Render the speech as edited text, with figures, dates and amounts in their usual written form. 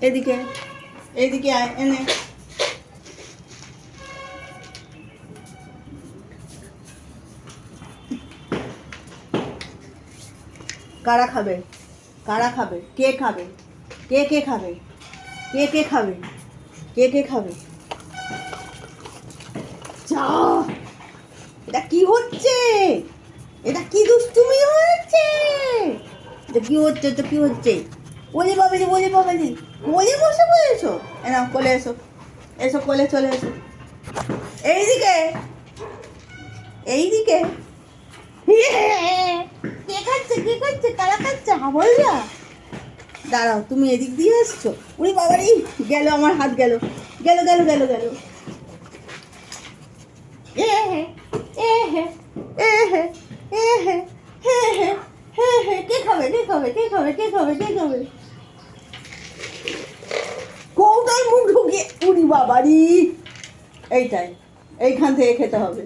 এদিকে এইদিকে আয়, এনে কারা খাবে? কারা খাবে? কে খাবে? কে কে খাবে? কে কে খাবে? কে কে খাবে? যা, এটা কি হচ্ছে? এটা কি দুষ্টুমি হচ্ছে? এটা কি হচ্ছে? এটা কি হচ্ছে? বলি বাবাজি, বলি বাবাজি, কোলে বসে পড়েছো? এনাও কোলে এসো, এসো কোলে চলে এসো। এইদিকে এইদিকে। কে খাচ্ছে? কে খাচ্ছে? কারা খাচ্ছে? বললা দাঁড়াও, তুমি এদিক দিয়ে এসছো? উনি বাবারি, গেল আমার হাত, গেল গেল গেল গেল গেল। এ হে এ হে এ হে এ হে হে হে হে হে। কে খাবে? কে খাবে? কে খাবে? কে খাবে? কে খাবে? কৌটায় মুখ ঢুকিয়ে, উনি বাবারি, এইটাই, এইখান থেকে খেতে হবে।